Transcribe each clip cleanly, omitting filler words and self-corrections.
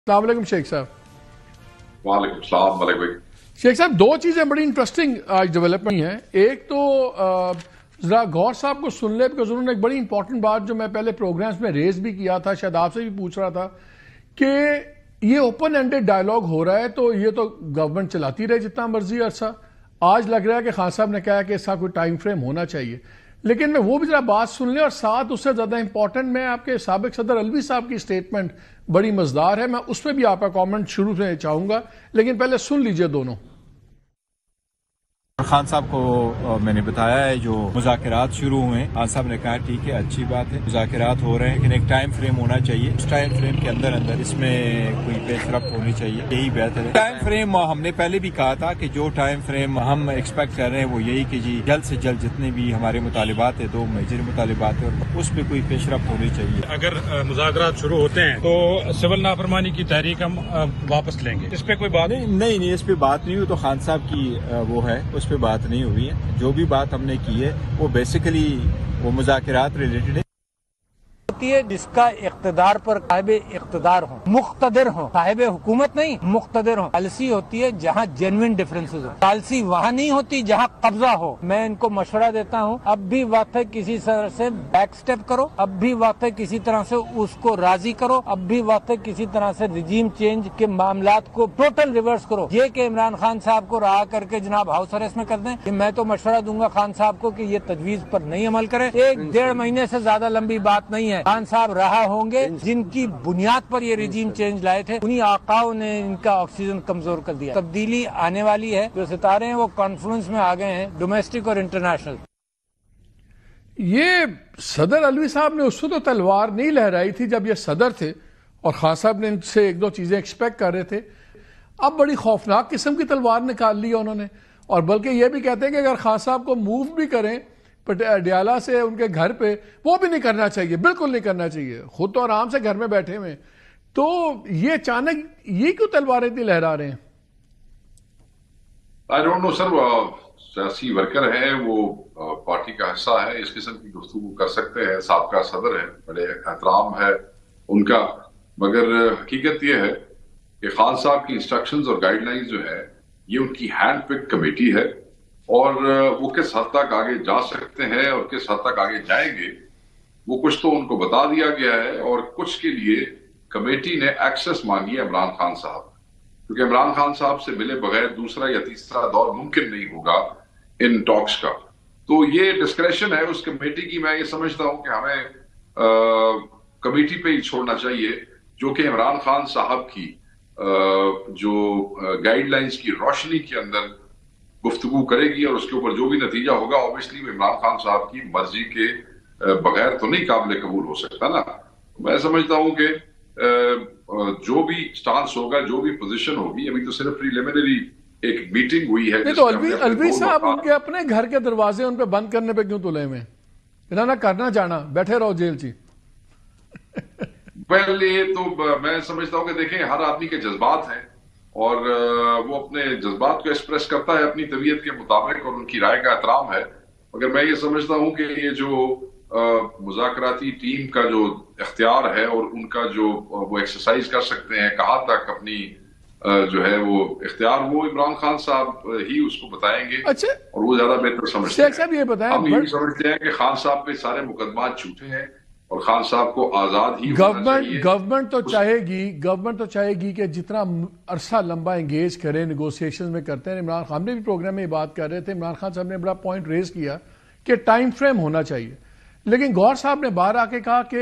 السلام علیکم شیخ صاحب۔ وعلیکم السلام ملک بھائی۔ شیخ صاحب دو چیزیں بڑی انٹرسٹنگ آج ڈیولپمنٹ ہیں۔ ایک تو ذرا غور صاحب کو سن لے، بیکاز انہوں نے ایک بڑی امپورٹنٹ بات جو میں پہلے پروگرامز میں ریز بھی کیا تھا، شاید آپ سے بھی پوچھ رہا تھا کہ یہ اوپن اینڈڈ ڈائیلاگ ہو رہا ہے تو یہ تو گورنمنٹ چلاتی رہے جتنا مرضی عرصہ۔ آج لگ رہا ہے کہ خان صاحب نے کہا کہ اس کا کوئی ٹائم فریم ہونا چاہیے، لیکن میں وہ بھی ذرا بات سن لیں، اور ساتھ اس سے زیادہ امپورٹنٹ میں آپ کے سابق صدر الوی صاحب کی سٹیٹمنٹ بڑی مزدار ہے، میں اس پہ بھی آپ کا کامنٹ شروع سے چاہوں گا، لیکن پہلے سن لیجئے دونوں۔ خان صاحب کو میں نے بتایا ہے جو مذاکرات شروع ہوئے، خان صاحب نے کہا ٹھیک ہے اچھی بات ہے، مذاکرات ہو رہے ہیں لیکن ایک ٹائم فریم ہونا چاہیے، اس ٹائم فریم کے اندر اس میں کوئی پیش رفت ہونی چاہیے، یہی بہتر ہے۔ ٹائم فریم ہم نے پہلے بھی کہا تھا کہ جو ٹائم فریم ہم ایکسپیکٹ کر رہے ہیں وہ یہی کہ جی جلد سے جلد جتنے بھی ہمارے مطالبات ہیں، دو میجر مطالبات ہیں، اس پہ کوئی پیش رفت ہونی چاہیے۔ اگر مذاکرات شروع ہوتے ہیں تو سول نافرمانی کی تحریک ہم واپس لیں گے، اس پہ کوئی بات نہیں اس پہ بات نہیں ہوئی، تو خان صاحب کی وہ ہے اس پہ بات نہیں ہوئی ہے۔ جو بھی بات ہم نے کی ہے وہ بیسیکلی وہ مذاکرات ریلیٹڈ ہے، جس کا اقتدار پر صاحب اقتدار ہوں، مقتدر ہوں، صاحب حکومت نہیں مقتدر ہوں۔ پالیسی ہوتی ہے جہاں جینوئن ڈفرینسز ہو، پالیسی وہاں نہیں ہوتی جہاں قبضہ ہو۔ میں ان کو مشورہ دیتا ہوں اب بھی وقت ہے کسی طرح سے بیک سٹیپ کرو، اب بھی وقت ہے کسی طرح سے اس کو راضی کرو، اب بھی وقت ہے کسی طرح سے رجیم چینج کے معاملات کو ٹوٹل ریورس کرو۔ یہ کہ عمران خان صاحب کو رہا کر کے جناب ہاؤس اریسٹ میں کر دیں، میں تو مشورہ دوں گا خان صاحب کو کہ یہ تجویز پر نہیں عمل کرے۔ 1.5 مہینے سے زیادہ لمبی بات نہیں ہے، خان صاحب رہا ہوں گے جن کی بنیاد پر یہ رجیم چینج لائے تھے، انہی آقاؤں نے ان کا آکسیجن کمزور کر دیا۔ تبدیلی آنے والی ہے، جو ستارے ہیں وہ کانفلوئنس میں آ گئے ہیں، ڈومیسٹک اور انٹرنیشنل۔ یہ صدر الوی صاحب نے اس وقت تو تلوار نہیں لہرائی تھی جب یہ صدر تھے، اور خان صاحب نے ان سے ایک دو چیزیں ایکسپیکٹ کر رہے تھے۔ اب بڑی خوفناک قسم کی تلوار نکال لی انہوں نے، اور بلکہ یہ بھی کہتے ہیں کہ اگر خان صاحب کو موو بھی کریں ڈیالہ سے ان کے گھر پہ، وہ بھی نہیں کرنا چاہیے، بالکل نہیں کرنا چاہیے، خود تو آرام سے گھر میں بیٹھے ہوئے۔ تو یہ اچانک یہ کیوں تلواریں اتنی لہرا رہے ہیں؟ آئی ڈونٹ نو سر، سیاسی ورکر ہیں، وہ پارٹی کا حصہ ہے، اس قسم کی گفتگو کر سکتے ہیں، سابقہ صدر ہیں، بڑے احترام ہے ان کا، مگر حقیقت یہ ہے کہ خان صاحب کی انسٹرکشنز اور گائیڈ لائنز جو ہے یہ ان کی ہینڈ پک کمیٹی ہے، اور وہ کس حد تک آگے جا سکتے ہیں اور کس حد تک آگے جائیں گے وہ کچھ تو ان کو بتا دیا گیا ہے، اور کچھ کے لیے کمیٹی نے ایکسس مانگی ہے عمران خان صاحب، کیونکہ عمران خان صاحب سے ملے بغیر دوسرا یا تیسرا دور ممکن نہیں ہوگا ان ٹاکس کا۔ تو یہ ڈسکریشن ہے اس کمیٹی کی، میں یہ سمجھتا ہوں کہ ہمیں کمیٹی پہ ہی چھوڑنا چاہیے، جو کہ عمران خان صاحب کی جو گائیڈ لائنز کی روشنی کے اندر گفتگو کرے گی، اور اس کے اوپر جو بھی نتیجہ ہوگا اوبیسلی عمران خان صاحب کی مرضی کے بغیر تو نہیں قابل قبول ہو سکتا نا۔ میں سمجھتا ہوں کہ جو بھی سٹانس ہوگا، جو بھی پوزیشن ہوگی، ابھی تو صرف پریلیمنری ایک میٹنگ ہوئی ہے۔ تو الوی صاحب ان کے اپنے گھر کے دروازے ان پہ بند کرنے پہ کیوں تلے ہوئے؟ انہوں نے کرنا جانا، بیٹھے رہو جیل چی۔ پہلے تو میں سمجھتا ہوں کہ دیکھیں ہر آدمی کے جذبات ہیں، اور وہ اپنے جذبات کو ایکسپریس کرتا ہے اپنی طبیعت کے مطابق، اور ان کی رائے کا احترام ہے، مگر میں یہ سمجھتا ہوں کہ یہ جو مذاکراتی ٹیم کا جو اختیار ہے اور ان کا جو وہ ایکسرسائز کر سکتے ہیں کہاں تک اپنی جو ہے وہ اختیار، وہ عمران خان صاحب ہی اس کو بتائیں گے، اور وہ زیادہ بہتر سمجھتے ہیں۔ ہم یہ سمجھتے ہیں کہ خان صاحب پہ سارے مقدمات جھوٹے ہیں، اور خان صاحب کو آزاد ہی ہونا چاہیے۔ گورنمنٹ تو چاہے گی کہ جتنا عرصہ لمبا انگیج کرے نیگوسیشن میں کرتے ہیں۔ عمران خان نے بھی پروگرام میں یہ بات کر رہے تھے، عمران خان صاحب نے بڑا پوائنٹ ریز کیا کہ ٹائم فریم ہونا چاہیے، لیکن گور صاحب نے باہر آ کے کہا کہ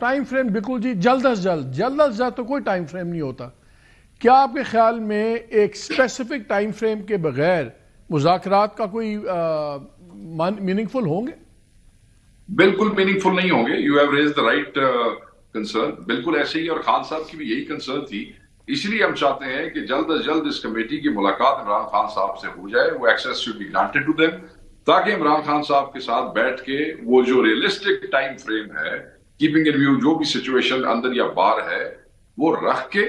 ٹائم فریم بالکل جی جلد از جلد تو کوئی ٹائم فریم نہیں ہوتا۔ کیا آپ کے خیال میں ایک اسپیسیفک ٹائم فریم کے بغیر مذاکرات کا کوئی میننگ فل ہوں گے؟ بالکل میننگ فل نہیں ہوں گے۔ You have raise the right concern, بالکل ایسے ہی، اور خان صاحب کی بھی یہی کنسرن تھی، اس لیے ہم چاہتے ہیں کہ جلد از جلد اس کمیٹی کی ملاقات عمران خان صاحب سے ہو جائے، وہ access should be granted to them, تاکہ عمران خان صاحب کے ساتھ بیٹھ کے وہ جو ریئلسٹک ٹائم فریم ہے، کیپنگ ان ویو جو بھی سچویشن اندر یا باہر ہے، وہ رکھ کے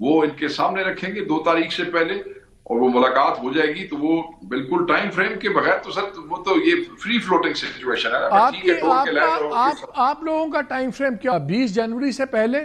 وہ ان کے سامنے رکھیں گے 2 تاریخ سے پہلے، اور وہ ملاقات ہو جائے گی، تو وہ بالکل ٹائم فریم کے بغیر تو سر وہ تو یہ فری فلوٹنگ سچویشن ہے۔ آپ لوگوں کا ٹائم فریم کیا 20 جنوری سے پہلے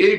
1